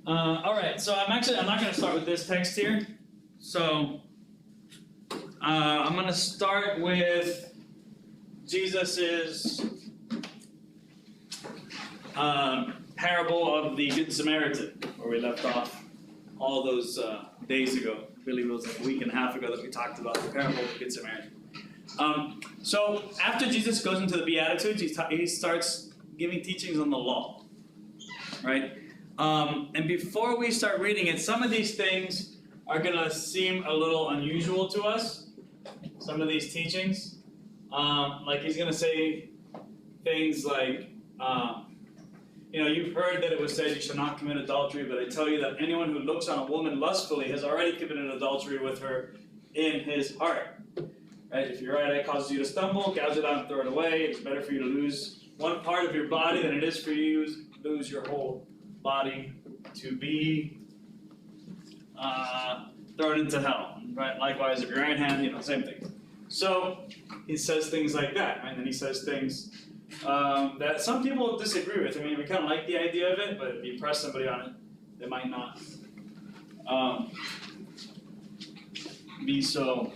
All right, so I'm not going to start with this text here. So I'm going to start with Jesus's parable of the Good Samaritan, where we left off all those days ago. Really, it was like a week and a half ago that we talked about the parable of the Good Samaritan. So after Jesus goes into the Beatitudes, he starts giving teachings on the law, right? And before we start reading it, some of these things are going to seem a little unusual to us, some of these teachings. Like he's going to say things like, you've heard that it was said you shall not commit adultery, but I tell you that anyone who looks on a woman lustfully has already committed adultery with her in his heart. Right? If your right eye causes you to stumble, gouge it out and throw it away. It's better for you to lose one part of your body than it is for you to lose your whole body to be thrown into hell. Right? Likewise, if your right hand, same thing. So he says things like that, right? And then he says things that some people disagree with. I mean, we kind of like the idea of it, but if you press somebody on it, they might not be so.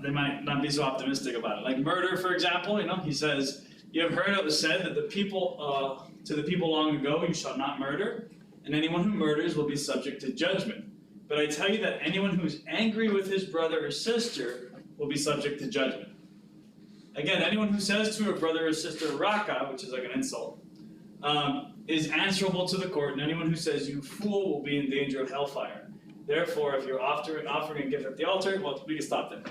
They might not be so optimistic about it. Like murder, for example, he says, "You have heard it was said that to the people long ago, you shall not murder, and anyone who murders will be subject to judgment. But I tell you that anyone who is angry with his brother or sister will be subject to judgment." Again, anyone who says to a brother or sister, "Raka," which is like an insult, is answerable to the court, and anyone who says, "You fool," will be in danger of hellfire. Therefore, if you're offering a gift at the altar, well, we can stop there.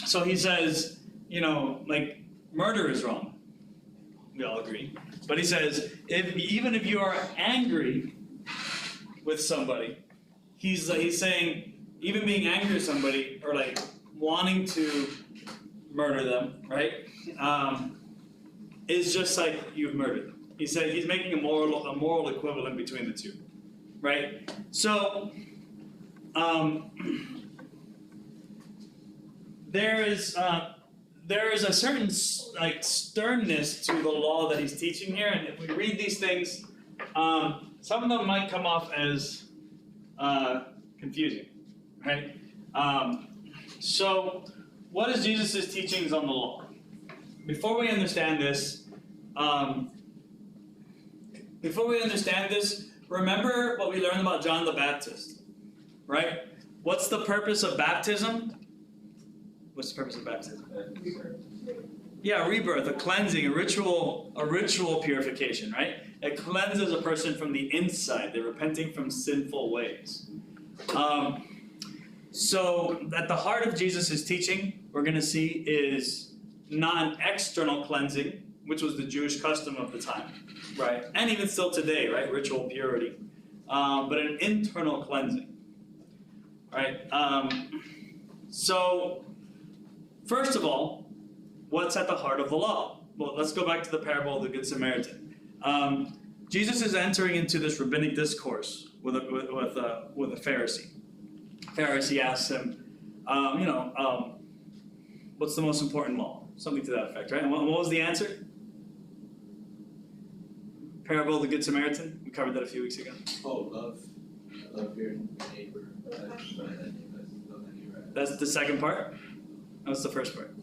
So he says, like murder is wrong. We all agree. But he says, even if you are angry with somebody, he's saying, even being angry with somebody or like wanting to murder them, right, is just like you've murdered them. He said he's making a moral equivalent between the two. Right? So, there is a certain sternness to the law that he's teaching here, and if we read these things, some of them might come off as confusing, right? So, what is Jesus' teachings on the law? Before we understand this, remember what we learned about John the Baptist, right? What's the purpose of baptism? What's the purpose of baptism? Yeah, rebirth, a cleansing, a ritual purification, right? It cleanses a person from the inside. They're repenting from sinful ways. So at the heart of Jesus' teaching, we're going to see is not an external cleansing, which was the Jewish custom of the time, right? And even still today, right? Ritual purity. But an internal cleansing, right? So, first of all, what's at the heart of the law? Well, let's go back to the parable of the Good Samaritan. Jesus is entering into this rabbinic discourse with a Pharisee. Pharisee asks him, what's the most important law? Something to that effect, right? And what was the answer? Parable of the Good Samaritan. We covered that a few weeks ago. Oh, love your neighbor. That's the second part? What's the first part?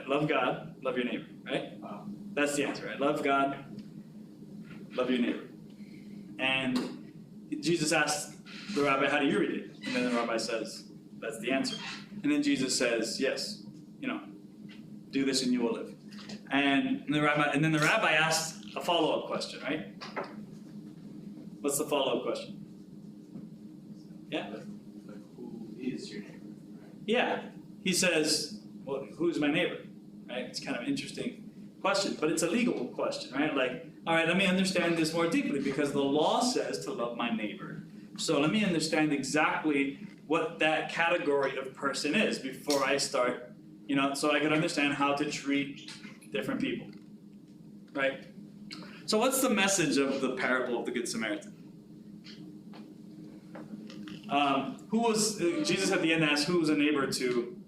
Love God, love your neighbor, right? That's the answer, right? Love God, love your neighbor. And Jesus asked the rabbi, how do you read it? And then the rabbi says, that's the answer. And then Jesus says, yes, do this and you will live. And then the rabbi asks a follow-up question, right? What's the follow-up question? Yeah? Like who is your neighbor? Right? Yeah. He says, well, who's my neighbor? Right? It's kind of an interesting question, but it's a legal question, right? Like, all right, let me understand this more deeply because the law says to love my neighbor. So let me understand exactly what that category of person is before I start, so I can understand how to treat different people, right? So what's the message of the parable of the Good Samaritan? Jesus at the end asked, who was a neighbor to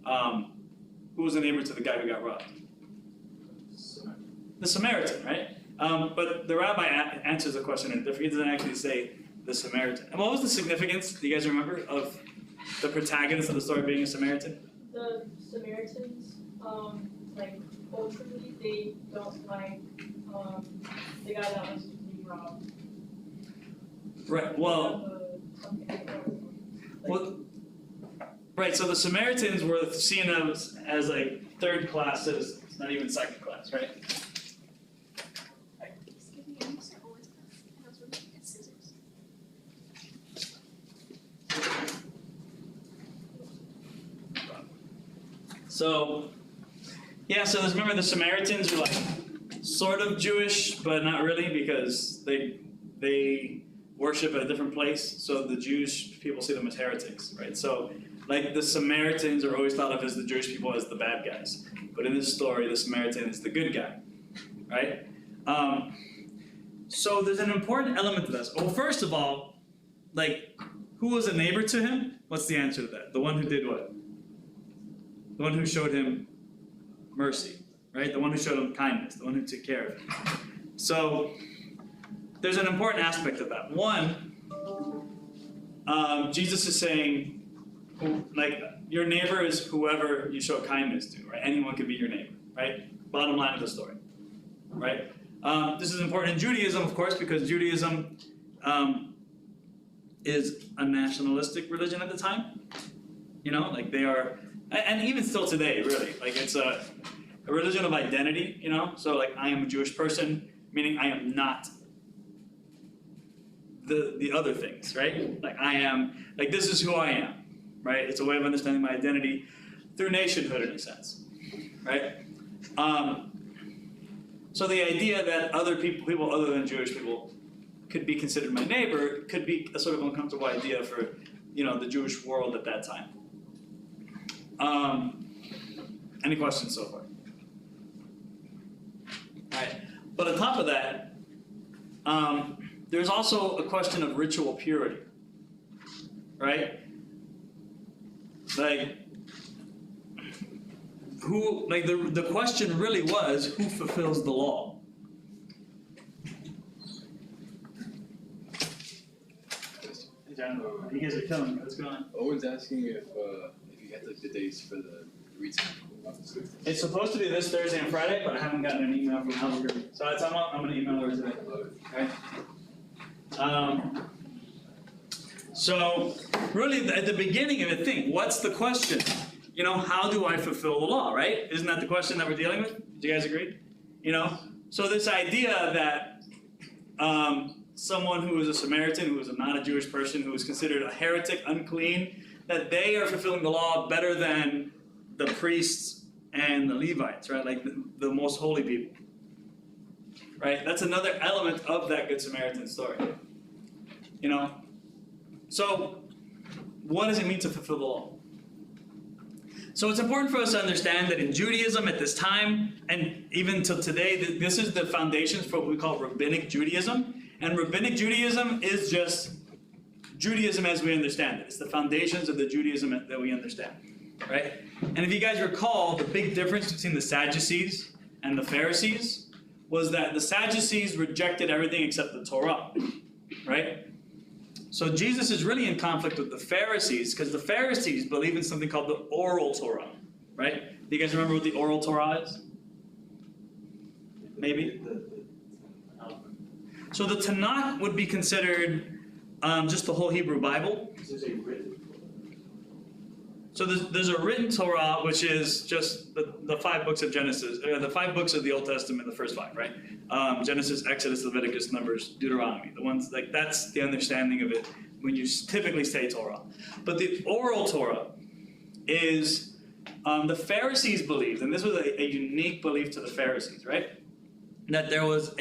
the guy who got robbed? the Samaritan, right? But the rabbi answers the question, and he doesn't actually say the Samaritan. And what was the significance, do you guys remember, of the protagonist of the story being a Samaritan? The Samaritans, like culturally, they don't like the guy that was to be robbed. Right, right, so the Samaritans were seen as like third class citizens, not even second class, right? Excuse me, I used to always I was looking at scissors. So, yeah, so remember the Samaritans were like sort of Jewish, but not really, because they worship at a different place. So the Jewish people see them as heretics, right? So, like the Samaritans are always thought of as the Jewish people as the bad guys, but in this story, the Samaritan is the good guy, right? So there's an important element to this. Well, first of all, like, who was a neighbor to him? What's the answer to that? The one who did what? The one who showed him mercy, right? The one who showed him kindness, the one who took care of him. So there's an important aspect of that. One, Jesus is saying, like, your neighbor is whoever you show kindness to, right? Anyone could be your neighbor, right? Bottom line of the story, right? This is important in Judaism, of course, because Judaism is a nationalistic religion at the time. You know, like they are, and even still today, really, like it's a religion of identity, you know? So like, I am a Jewish person, meaning I am not the other things, right? Like I am, like this is who I am, right? It's a way of understanding my identity through nationhood in a sense, right? So the idea that other people other than Jewish people could be considered my neighbor could be a sort of uncomfortable idea for, you know, the Jewish world at that time. Any questions so far? All right, but on top of that, there's also a question of ritual purity, right? Like, who, like the question really was, who fulfills the law? You guys are killing me. What's going on? Owen's asking if you had like the dates for the retail. It's supposed to be this Thursday and Friday, but I haven't gotten an email from Albuquerque. So I'm going to email her today. Okay. So really, at the beginning of it, think, what's the question? You know, how do I fulfill the law, right? Isn't that the question that we're dealing with? Do you guys agree? You know, so this idea that someone who is a Samaritan, who is not a Jewish person, who is considered a heretic, unclean, that they are fulfilling the law better than the priests and the Levites, right? Like the most holy people, right? That's another element of that Good Samaritan story, you know? So what does it mean to fulfill the law? So it's important for us to understand that in Judaism at this time, and even till today, this is the foundations for what we call Rabbinic Judaism. And Rabbinic Judaism is just Judaism as we understand it. It's the foundations of the Judaism that we understand, right? And if you guys recall, the big difference between the Sadducees and the Pharisees was that the Sadducees rejected everything except the Torah, right? So Jesus is really in conflict with the Pharisees because the Pharisees believe in something called the oral Torah, right? Do you guys remember what the oral Torah is? Maybe? So the Tanakh would be considered just the whole Hebrew Bible. So there's a written Torah, which is just the 5 books of Genesis, the 5 books of the Old Testament, the first 5, right? Genesis, Exodus, Leviticus, Numbers, Deuteronomy. The ones, like, that's the understanding of it when you typically say Torah. But the oral Torah is, the Pharisees believed, and this was a unique belief to the Pharisees, right? That there was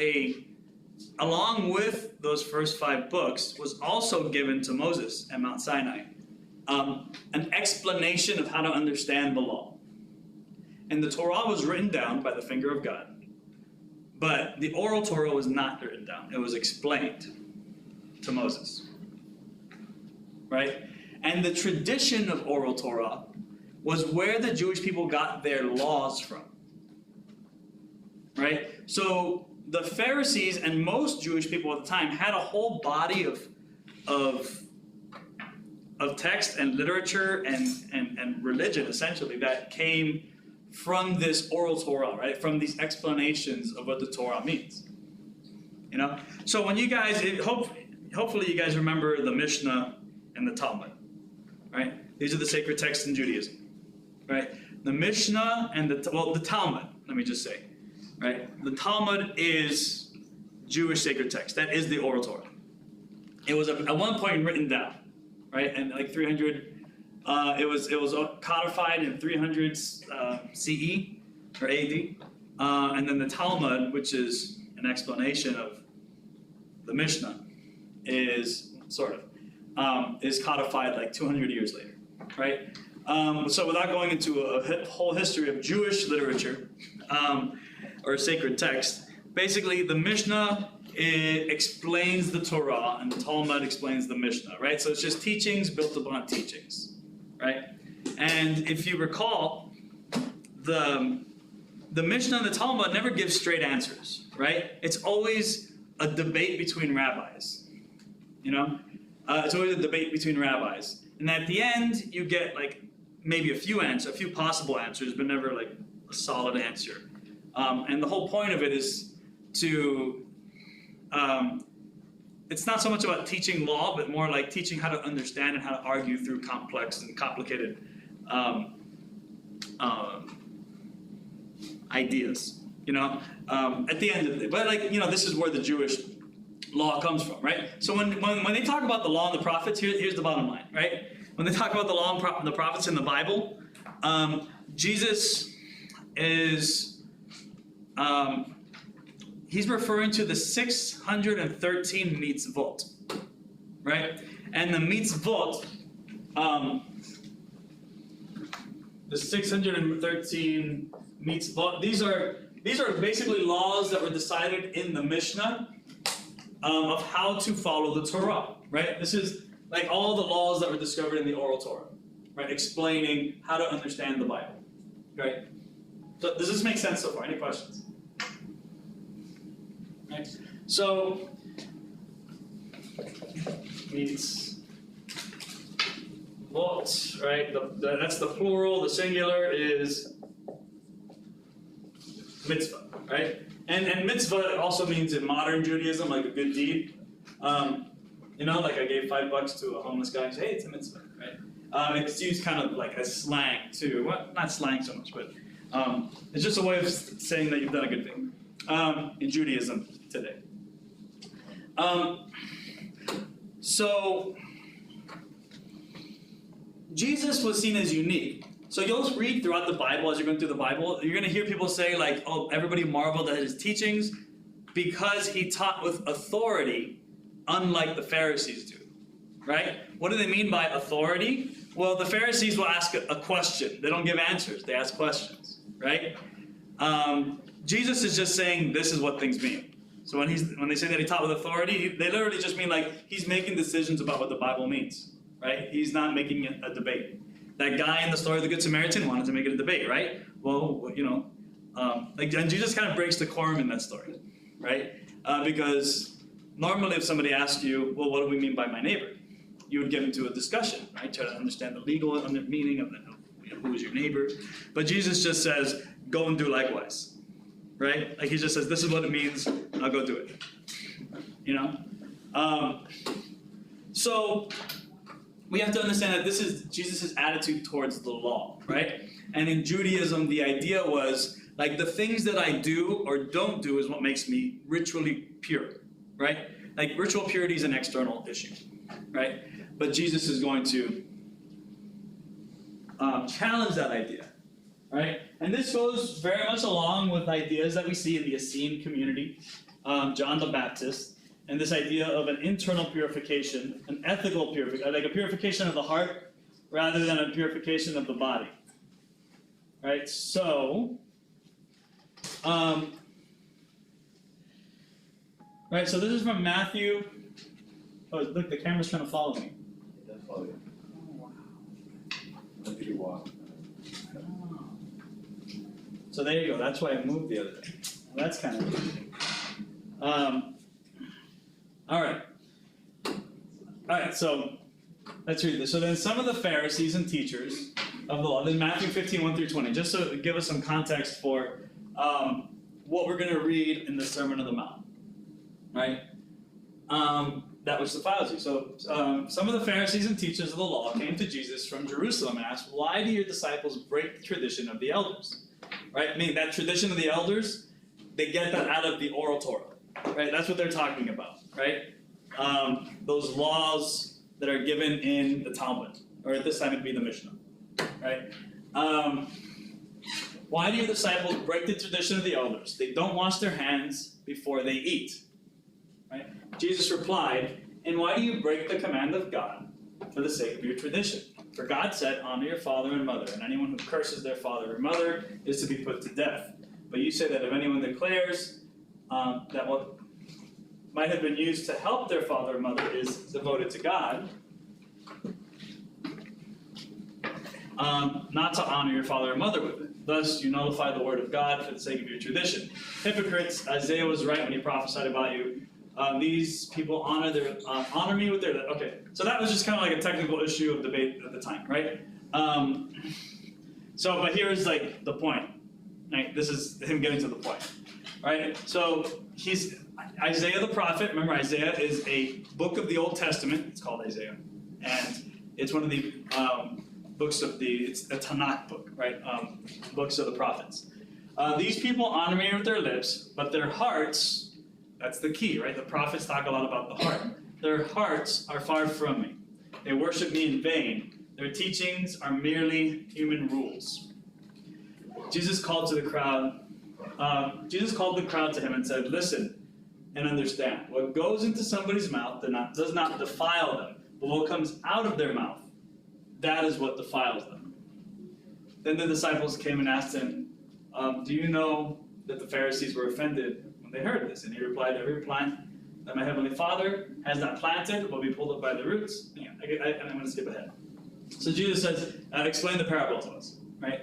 along with those first 5 books, was also given to Moses at Mount Sinai. An explanation of how to understand the law. And the Torah was written down by the finger of God. But the oral Torah was not written down. It was explained to Moses. Right? And the tradition of oral Torah was where the Jewish people got their laws from. right? So the Pharisees and most Jewish people at the time had a whole body of text and literature and religion essentially that came from this oral Torah, right? From these explanations of what the Torah means. You know? So when you guys, hopefully you guys remember the Mishnah and the Talmud, right? These are the sacred texts in Judaism, right? The Mishnah and the Talmud, let me just say, right? The Talmud is Jewish sacred text. That is the oral Torah. It was at one point written down, right? And like 300, it was codified in 300 CE or AD. And then the Talmud, which is an explanation of the Mishnah, is codified like 200 years later, right? So without going into a whole history of Jewish literature or sacred text, basically the Mishnah, it explains the Torah and the Talmud explains the Mishnah, right? So it's just teachings built upon teachings, right? And if you recall, the Mishnah and the Talmud never give straight answers, right? It's always a debate between rabbis, you know? It's always a debate between rabbis. And at the end, you get like maybe a few possible answers, but never like a solid answer. And the whole point of it is to, it's not so much about teaching law, but more like teaching how to understand and how to argue through complex and complicated ideas, you know? At the end of it, but like, you know, this is where the Jewish law comes from, right? So when they talk about the law and the prophets, here's the bottom line, right? When they talk about the law and the prophets in the Bible, Jesus is, he's referring to the 613 mitzvot, right? And the mitzvot, the 613 mitzvot, these are basically laws that were decided in the Mishnah of how to follow the Torah, right? This is like all the laws that were discovered in the oral Torah, right? Explaining how to understand the Bible, right? So does this make sense so far? Any questions? Right. So, mitzvot, right? That's the plural. The singular is mitzvah, right? And mitzvah also means in modern Judaism like a good deed. You know, like I gave $5 to a homeless guy and say, hey, it's a mitzvah, right? It's used kind of like as slang too. Well, not slang so much, but it's just a way of saying that you've done a good thing in Judaism today. So Jesus was seen as unique. So you'll read throughout the Bible as you're going through the Bible, you're going to hear people say like, oh, everybody marveled at his teachings because he taught with authority, unlike the Pharisees do, right? What do they mean by authority? Well, the Pharisees will ask a question. They don't give answers. They ask questions, right? Jesus is just saying this is what things mean. So when they say that he taught with authority, they literally just mean like he's making decisions about what the Bible means, right? He's not making it a debate. That guy in the story of the Good Samaritan wanted to make it a debate, right? Well, you know, and Jesus kind of breaks the quorum in that story, right? Because normally if somebody asked you, well, what do we mean by my neighbor? You would get into a discussion, right? Try to understand the legal meaning of who is your neighbor. But Jesus just says, go and do likewise, right? Like he just says, this is what it means, I'll go do it, you know? So we have to understand that this is Jesus' attitude towards the law, right? And in Judaism, the idea was, like, the things that I do or don't do is what makes me ritually pure, right? Like, ritual purity is an external issue, right? But Jesus is going to challenge that idea, right? And this goes very much along with ideas that we see in the Essene community, John the Baptist, and this idea of an internal purification, an ethical purification, like a purification of the heart rather than a purification of the body. Right? So, right, so this is from Matthew. Oh, look, the camera's trying to follow me. That's all good. Oh, wow. Let you walk. Oh. So there you go, that's why I moved the other day. that's kind of interesting. All right, so let's read this. So then some of the Pharisees and teachers of the law, then Matthew 15, 1 through 20, just to give us some context for what we're going to read in the Sermon on the Mount, right? That which defiles you. So some of the Pharisees and teachers of the law came to Jesus from Jerusalem and asked, why do your disciples break the tradition of the elders? Right? I mean, that tradition of the elders, they get that out of the oral Torah, right? That's what they're talking about, right? Those laws that are given in the Talmud, or at this time it'd be the Mishnah, right? Why do your disciples break the tradition of the elders? They don't wash their hands before they eat, right? Jesus replied, and why do you break the command of God for the sake of your tradition? For God said, honor your father and mother, and anyone who curses their father or mother is to be put to death. But you say that if anyone declares that what might have been used to help their father or mother is devoted to God, not to honor your father or mother with it. Thus, you nullify the word of God for the sake of your tradition. Hypocrites, Isaiah was right when he prophesied about you. These people honor me with their. Okay, so that was just kind of like a technical issue of debate at the time, right? But here's like the point. Right? This is him getting to the point, right? So he's Isaiah the prophet. Remember, Isaiah is a book of the Old Testament. It's called Isaiah, and it's one of the books of it's a Tanakh book, right? Books of the prophets. These people honor me with their lips, but their hearts. That's the key, right? The prophets talk a lot about the heart. Their hearts are far from me. They worship me in vain. Their teachings are merely human rules. Jesus called the crowd to him and said, listen and understand. What goes into somebody's mouth does not defile them, but what comes out of their mouth, that is what defiles them. Then the disciples came and asked him, do you know that the Pharisees were offended when they heard this? And he replied, every plant that my heavenly Father has not planted will be pulled up by the roots. Yeah, I'm going to skip ahead. So Jesus says, explain the parable to us, right?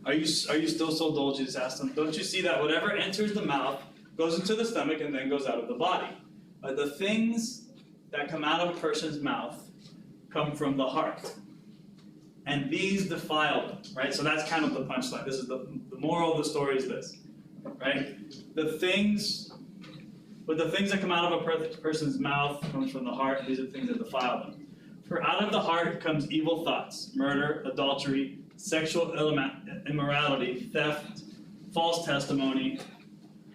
Are you still so dull? Jesus asked them. Don't you see that whatever enters the mouth goes into the stomach and then goes out of the body? But the things that come out of a person's mouth come from the heart. And these defile them, right? So that's kind of the punchline. This is the moral of the story is this, right? The things that come out of a person's mouth comes from the heart. These are the things that defile them. For out of the heart comes evil thoughts, murder, adultery, sexual immorality, theft, false testimony,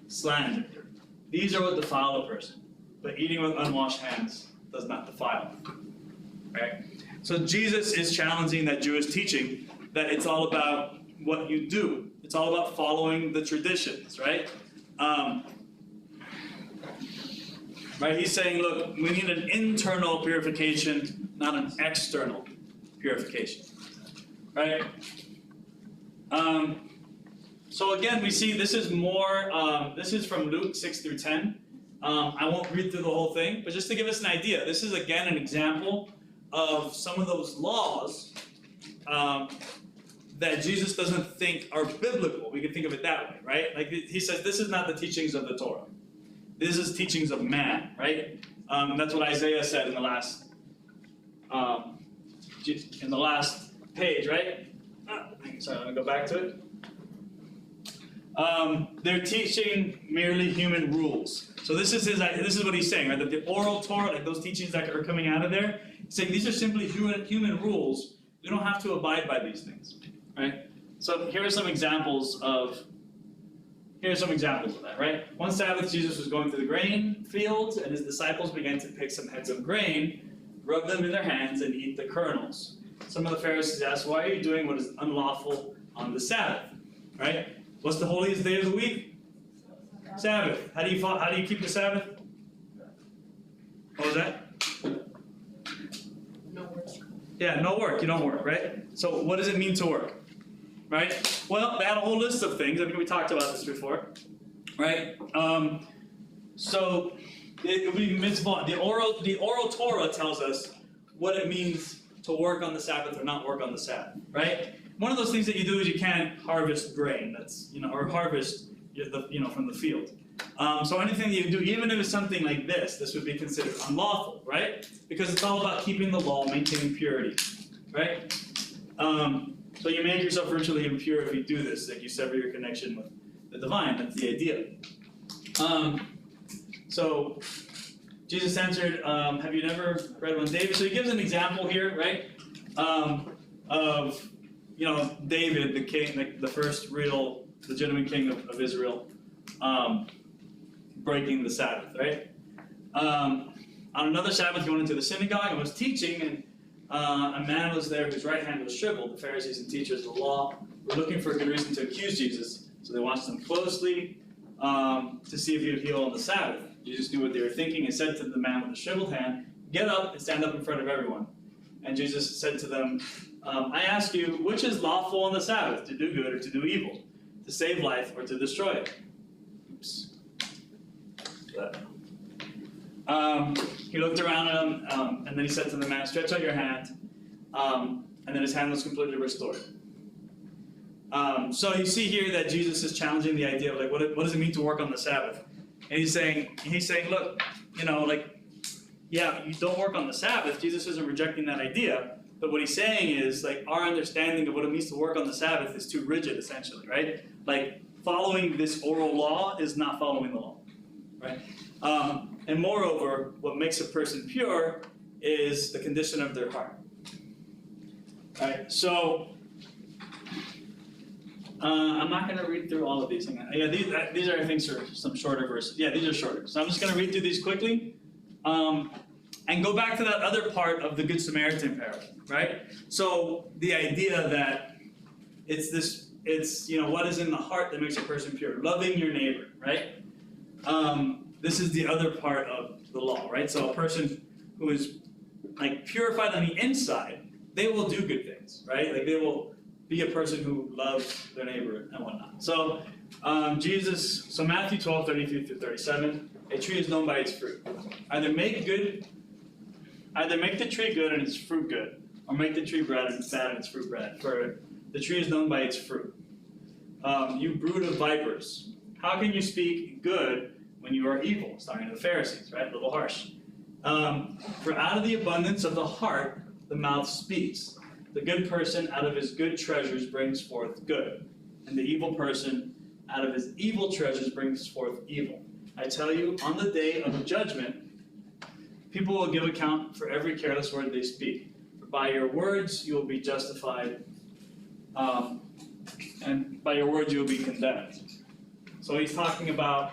slander. These are what defile a person. But eating with unwashed hands does not defile them. Right? So Jesus is challenging that Jewish teaching that it's all about what you do. It's all about following the traditions, right? Right? He's saying, look, we need an internal purification, not an external purification. Right? So again, we see this is more, this is from Luke 6 through 10. I won't read through the whole thing, but just to give us an idea, this is again an example of some of those laws that Jesus doesn't think are biblical. We can think of it that way, right? Like he says, this is not the teachings of the Torah. This is teachings of man, right? And that's what Isaiah said in the last page, right? Sorry, let me go back to it. They're teaching merely human rules. So this is what he's saying, right? That the oral Torah, like those teachings that are coming out of there, he's saying these are simply human rules. We don't have to abide by these things, right? So here are some examples of that, right? One Sabbath, Jesus was going through the grain fields, and his disciples began to pick some heads of grain, rub them in their hands, and eat the kernels. Some of the Pharisees asked, why are you doing what is unlawful on the Sabbath, right? What's the holiest day of the week? Sabbath. How do you keep the Sabbath? What was that? No work. Yeah, no work. You don't work, right? So what does it mean to work? Right? Well, they had a whole list of things. I think we talked about this before, right? So it would be mitzvah. The oral Torah tells us what it means to work on the Sabbath or not work on the Sabbath, right? one of those things that you do is you can't harvest grain. That's or harvest from the field. So anything that you do, even if it's something like this would be considered unlawful, right? Because it's all about keeping the law, maintaining purity, right? So you make yourself ritually impure if you do this, like you sever your connection with the divine. That's the idea. So Jesus answered, have you never read when David, so he gives an example here, right? Of David, the king, the first real legitimate king of Israel, breaking the Sabbath, right? On another Sabbath, he went into the synagogue and was teaching, and a man was there whose right hand was shriveled. The Pharisees and teachers of the law were looking for a good reason to accuse Jesus, so they watched him closely to see if he would heal on the Sabbath. Jesus knew what they were thinking and said to the man with the shriveled hand, "Get up and stand up in front of everyone." And Jesus said to them, I ask you, which is lawful on the Sabbath, to do good or to do evil, to save life or to destroy it? Oops. He looked around at him, and then he said to the man, "Stretch out your hand." And then his hand was completely restored. So you see here that Jesus is challenging the idea of like, what does it mean to work on the Sabbath? And he's saying, look, yeah, you don't work on the Sabbath. Jesus isn't rejecting that idea. But what he's saying is, like, our understanding of what it means to work on the Sabbath is too rigid, essentially, right? Like, following this oral law is not following the law, right? And moreover, what makes a person pure is the condition of their heart. Right? So, I'm not going to read through all of these. Yeah, these are, I think, some shorter verses. Yeah, these are shorter. So I'm just going to read through these quickly. And go back to that other part of the Good Samaritan parable, right? So the idea that it's what is in the heart that makes a person pure, loving your neighbor, right? This is the other part of the law, right? So a person who is like purified on the inside, they will do good things, right? Like they will be a person who loves their neighbor and whatnot. So Matthew 12:33-37, a tree is known by its fruit. Either make the tree good and its fruit good, or make the tree bad and its fruit bad. For the tree is known by its fruit. You brood of vipers, how can you speak good when you are evil? It's talking to the Pharisees, right? A little harsh. For out of the abundance of the heart, the mouth speaks. The good person out of his good treasures brings forth good, and the evil person out of his evil treasures brings forth evil. I tell you, on the day of the judgment, people will give account for every careless word they speak. For by your words you will be justified, and by your words you will be condemned. So he's talking about,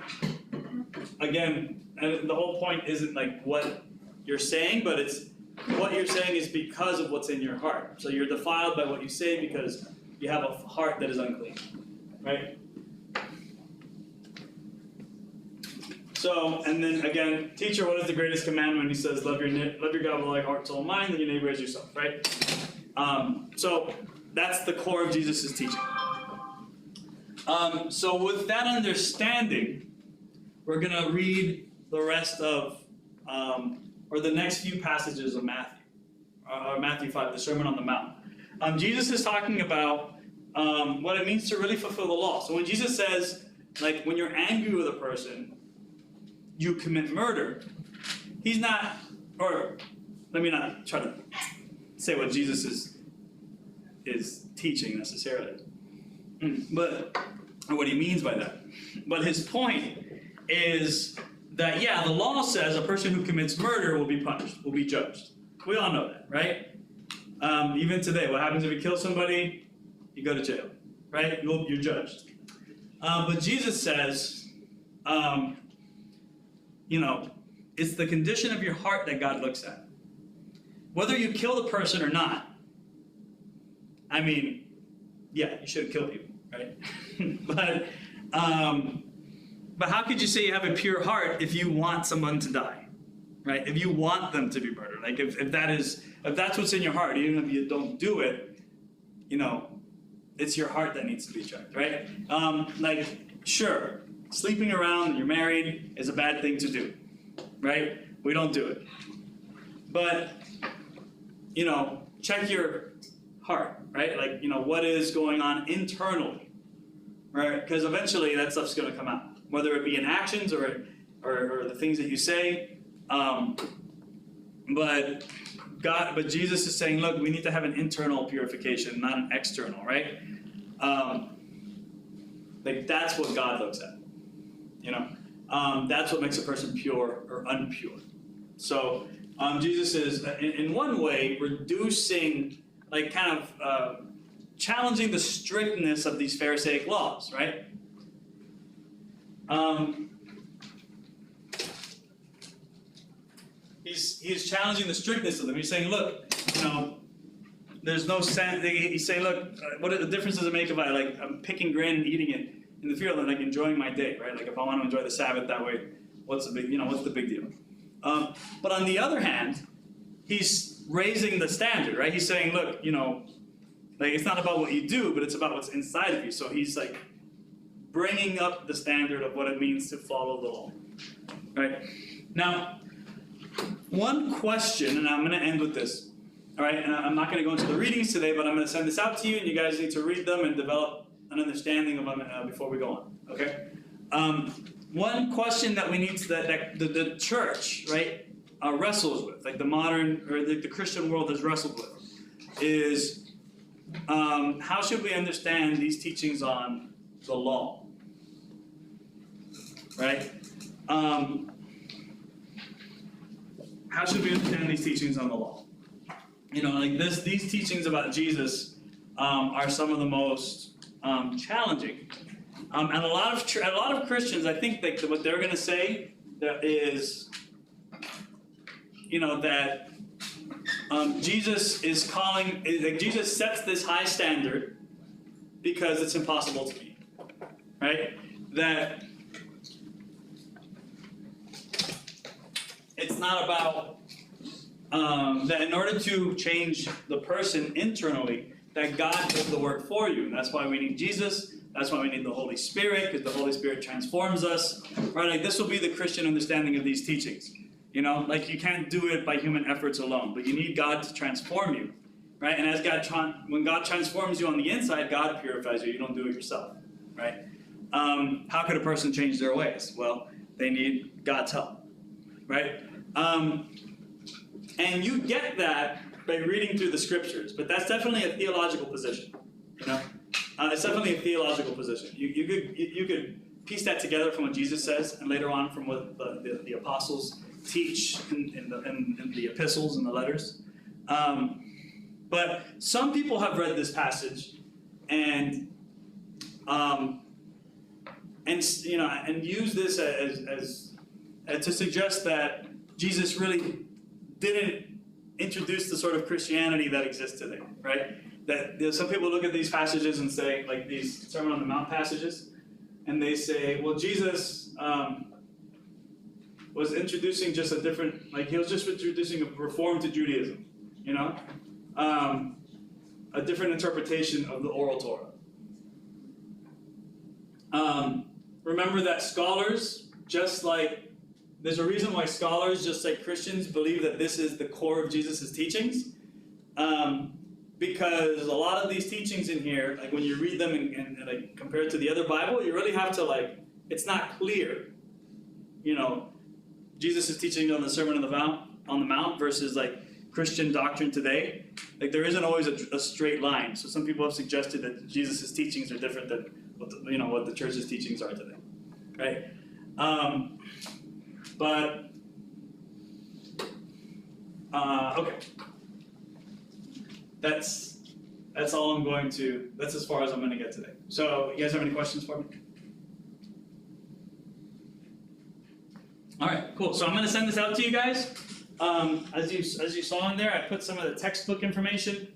again, and the whole point isn't like what you're saying, but it's what you're saying is because of what's in your heart. So you're defiled by what you say because you have a heart that is unclean, right? So, and then again, teacher, what is the greatest commandment? He says, love your God with all your heart, soul, and mind, and your neighbor as yourself, right? So that's the core of Jesus' teaching. So with that understanding, we're going to read the rest of, or the next few passages of Matthew, Matthew 5, the Sermon on the Mount. Jesus is talking about what it means to really fulfill the law. So when Jesus says, like, when you're angry with a person, you commit murder, he's not, or let me not try to say what Jesus is teaching necessarily, but or what he means by that. But his point is that, yeah, the law says a person who commits murder will be punished, will be judged. We all know that, right? Even today, what happens if you kill somebody? You go to jail, right? You're judged. But Jesus says, it's the condition of your heart that God looks at. Whether you kill the person or not, I mean, yeah, you shouldn't kill people, right? But how could you say you have a pure heart if you want someone to die, right? If you want them to be murdered, like if that's what's in your heart, even if you don't do it, it's your heart that needs to be checked, right? Sure, sleeping around when you're married is a bad thing to do, right? We don't do it. But, check your heart. right? Like, what is going on internally, right? Because eventually that stuff's going to come out, whether it be in actions or the things that you say. But Jesus is saying, look, we need to have an internal purification, not an external, right? Like that's what God looks at, that's what makes a person pure or unpure. So Jesus is, in one way, reducing, like kind of challenging the strictness of these Pharisaic laws, right? He's challenging the strictness of them. He's saying, look, there's no sense. He's saying, look, what the difference does it make if I'm picking grain and eating it in the field and enjoying my day, right? Like if I want to enjoy the Sabbath that way, what's the big deal? But on the other hand, he's raising the standard, right? He's saying, look, it's not about what you do, but it's about what's inside of you. So he's like bringing up the standard of what it means to follow the law, right? Now, one question, and I'm going to end with this, all right? And I'm not going to go into the readings today, but I'm going to send this out to you, and you guys need to read them and develop an understanding of them before we go on, okay? One question that we need to, that the church, right, wrestles with, like the modern, or the Christian world has wrestled with, is how should we understand these teachings on the law, right? How should we understand these teachings on the law? These teachings about Jesus are some of the most challenging, and a lot of Christians, I think that what they're going to say is, that Jesus is calling, like Jesus sets this high standard because it's impossible to meet, right? That it's not about that in order to change the person internally, that God does the work for you. And that's why we need Jesus. That's why we need the Holy Spirit, because the Holy Spirit transforms us, right? Like this will be the Christian understanding of these teachings. Like you can't do it by human efforts alone, but you need God to transform you, right? And as when God transforms you on the inside, God purifies you. You don't do it yourself, right? How could a person change their ways? Well, they need God's help, right? And you get that by reading through the scriptures, but that's definitely a theological position, it's definitely a theological position. You could piece that together from what Jesus says, and later on from what the apostles teach in the epistles and the letters. But some people have read this passage and use this as to suggest that Jesus really didn't introduce the sort of Christianity that exists today, right? That some people look at these passages and say, like these Sermon on the Mount passages, and they say, well, Jesus was introducing just a different, he was just introducing a reform to Judaism, a different interpretation of the oral Torah. Remember that scholars, there's a reason why scholars, just like Christians, believe that this is the core of Jesus' teachings. Because a lot of these teachings in here, like when you read them and compare it to the other Bible, you really have to it's not clear. Jesus' teaching on the Sermon on the Mount versus Christian doctrine today. There isn't always a straight line. So some people have suggested that Jesus' teachings are different than what the church's teachings are today, right? Okay. That's all I'm going to, that's as far as I'm going to get today. So, you guys have any questions for me? All right, cool. So I'm going to send this out to you guys. As you saw in there, I put some of the textbook information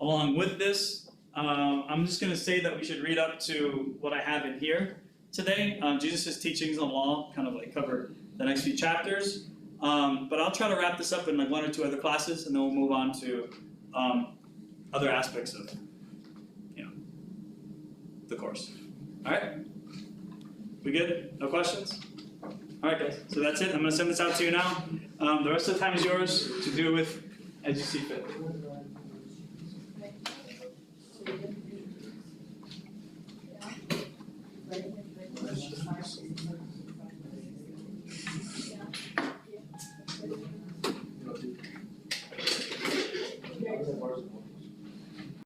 along with this. I'm just going to say that we should read up to what I have in here today. Jesus' teachings on law kind of cover the next few chapters. But I'll try to wrap this up in 1 or 2 other classes, and then we'll move on to other aspects of the course. All right? We good? No questions? All right, guys. So that's it. I'm going to send this out to you now. The rest of the time is yours to do with as you see fit. right?